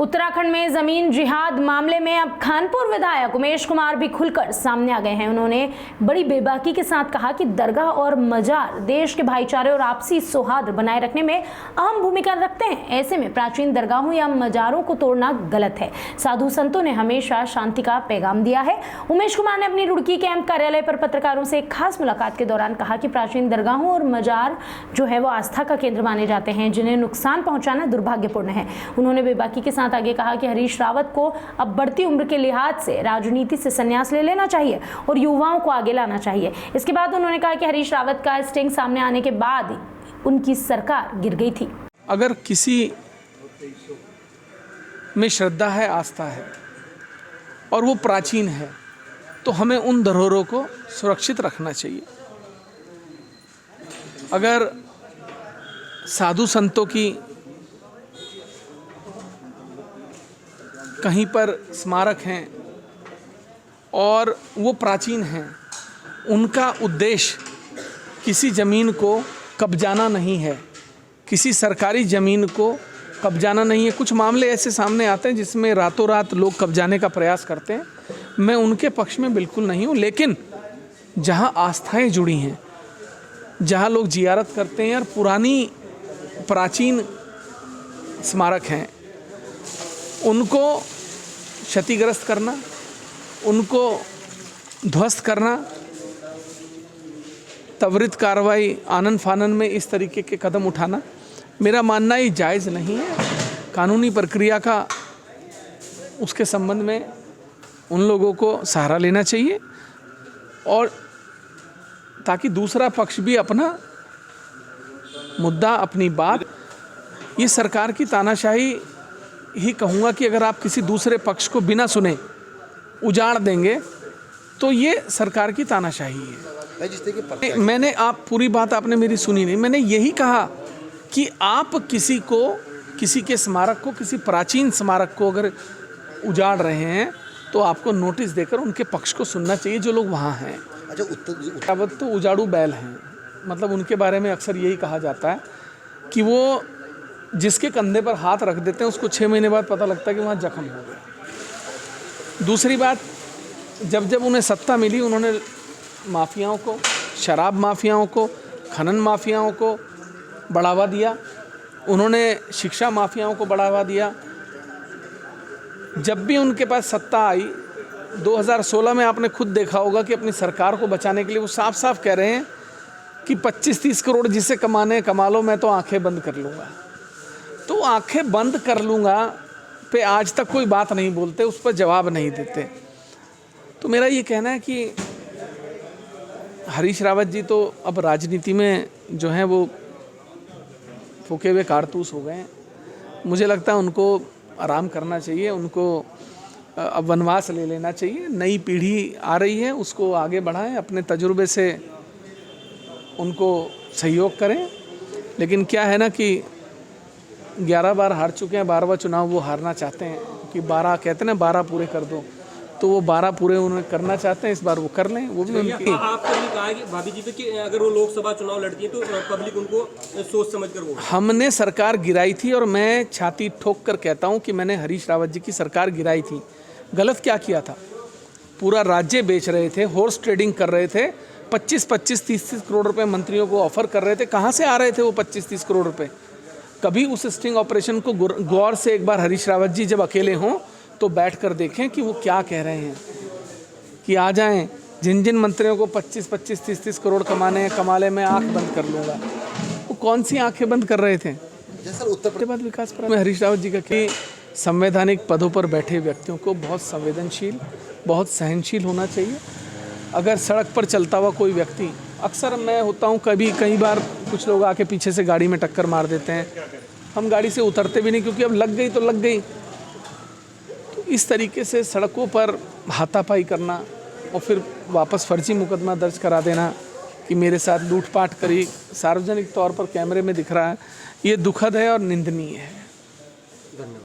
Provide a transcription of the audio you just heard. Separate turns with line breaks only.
उत्तराखंड में जमीन जिहाद मामले में अब खानपुर विधायक उमेश कुमार भी खुलकर सामने आ गए हैं। उन्होंने बड़ी बेबाकी के साथ कहा कि दरगाह और मजार देश के भाईचारे और आपसी सौहार्द बनाए रखने में अहम भूमिका रखते हैं। ऐसे में प्राचीन दरगाहों या मजारों को तोड़ना गलत है। साधु संतों ने हमेशा शांति का पैगाम दिया है। उमेश कुमार ने अपनी रुड़की कैंप कार्यालय पर पत्रकारों से एक खास मुलाकात के दौरान कहा कि प्राचीन दरगाहों और मजार जो है वो आस्था का केंद्र माने जाते हैं, जिन्हें नुकसान पहुंचाना दुर्भाग्यपूर्ण है। उन्होंने बेबाकी के साथ आगे कहा कि हरीश रावत को अब बढ़ती उम्र के लिहाज से राजनीति से संन्यास ले लेना चाहिए और युवाओं को आगे लाना चाहिए। इसके बाद उन्होंने कहा कि हरीश रावत का स्टिंग सामने आने के बाद उनकी सरकार गिर गई थी।
अगर किसी में श्रद्धा है, आस्था है और वो प्राचीन है, तो हमें उन धरोहरों को सुरक्षित रखना चाहिए। अगर साधु संतों की कहीं पर स्मारक हैं और वो प्राचीन हैं, उनका उद्देश्य किसी ज़मीन को कब्जाना नहीं है, किसी सरकारी ज़मीन को कब्जाना नहीं है। कुछ मामले ऐसे सामने आते हैं जिसमें रातों रात लोग कब्जाने का प्रयास करते हैं। मैं उनके पक्ष में बिल्कुल नहीं हूँ, लेकिन जहाँ आस्थाएं जुड़ी हैं, जहाँ लोग जियारत करते हैं और पुरानी प्राचीन स्मारक हैं, उनको क्षतिग्रस्त करना, उनको ध्वस्त करना, त्वरित कार्रवाई आनन फानन में इस तरीके के कदम उठाना, मेरा मानना ये जायज़ नहीं है। कानूनी प्रक्रिया का उसके संबंध में उन लोगों को सहारा लेना चाहिए और ताकि दूसरा पक्ष भी अपना मुद्दा, अपनी बात, ये सरकार की तानाशाही ही कहूँगा कि अगर आप किसी दूसरे पक्ष को बिना सुने उजाड़ देंगे तो ये सरकार की तानाशाही है। मैंने, आप पूरी बात आपने मेरी सुनी नहीं, मैंने यही कहा कि आप किसी के स्मारक को, किसी प्राचीन स्मारक को अगर उजाड़ रहे हैं तो आपको नोटिस देकर उनके पक्ष को सुनना चाहिए, जो लोग वहाँ हैं। अच्छा, तो उजाड़ू बैल हैं, मतलब उनके बारे में अक्सर यही कहा जाता है कि वो जिसके कंधे पर हाथ रख देते हैं उसको 6 महीने बाद पता लगता है कि वहाँ जख्म हो गया। दूसरी बात, जब उन्हें सत्ता मिली, उन्होंने माफियाओं को, शराब माफियाओं को, खनन माफियाओं को बढ़ावा दिया, उन्होंने शिक्षा माफियाओं को बढ़ावा दिया। जब भी उनके पास सत्ता आई 2016 में, आपने खुद देखा होगा कि अपनी सरकार को बचाने के लिए वो साफ साफ कह रहे हैं कि 25-30 करोड़ जिसे कमाने कमा लो, मैं तो आंखें बंद कर लूँगा। तो आंखें बंद कर लूँगा पे आज तक कोई बात नहीं बोलते, उस पर जवाब नहीं देते। तो मेरा ये कहना है कि हरीश रावत जी तो अब राजनीति में जो हैं वो फूके हुए कारतूस हो गए हैं। मुझे लगता है उनको आराम करना चाहिए, उनको अब वनवास ले लेना चाहिए। नई पीढ़ी आ रही है, उसको आगे बढ़ाएं, अपने तजुर्बे से उनको सहयोग करें। लेकिन क्या है ना कि 11 बार हार चुके हैं, 12वां चुनाव वो हारना चाहते हैं कि 12 कहते हैं ना, 12 पूरे कर दो, तो वो 12 पूरे उन्हें करना चाहते हैं। इस बार वो कर लें। वो भी उनकी
आपने कहा कि भाभी जी पे कि अगर वो लोकसभा चुनाव लड़ती है तो पब्लिक उनको सोच समझ कर वोट।
हमने सरकार गिराई थी और मैं छाती ठोक कर कहता हूँ कि मैंने हरीश रावत जी की सरकार गिराई थी। गलत क्या किया था? पूरा राज्य बेच रहे थे, हॉर्स ट्रेडिंग कर रहे थे, 25-25, 30-30 करोड़ रुपए मंत्रियों को ऑफर कर रहे थे। कहाँ से आ रहे थे वो 25-30 करोड़ रुपए? कभी उस स्टिंग ऑपरेशन को गौर से एक बार हरीश रावत जी जब अकेले हों तो बैठ कर देखें कि वो क्या कह रहे हैं। कि आ जाएं, जिन मंत्रियों को 25-25, 30-30 करोड़ कमाने हैं, कमा ले, मैं आंख बंद कर लूँगा। वो कौन सी आंखें बंद कर रहे थे?
जैसा उत्तर प्रदेश
बाद विकास पर मैं हरीश रावत जी का कि संवैधानिक पदों पर बैठे व्यक्तियों को बहुत संवेदनशील, बहुत सहनशील होना चाहिए। अगर सड़क पर चलता हुआ कोई व्यक्ति, अक्सर मैं होता हूँ, कई बार कुछ लोग आके पीछे से गाड़ी में टक्कर मार देते हैं, हम गाड़ी से उतरते भी नहीं क्योंकि अब लग गई तो लग गई। तो इस तरीके से सड़कों पर हाथापाई करना और फिर वापस फर्जी मुकदमा दर्ज करा देना कि मेरे साथ लूटपाट करी, सार्वजनिक तौर पर कैमरे में दिख रहा है, ये दुखद है और निंदनीय है।
धन्यवाद।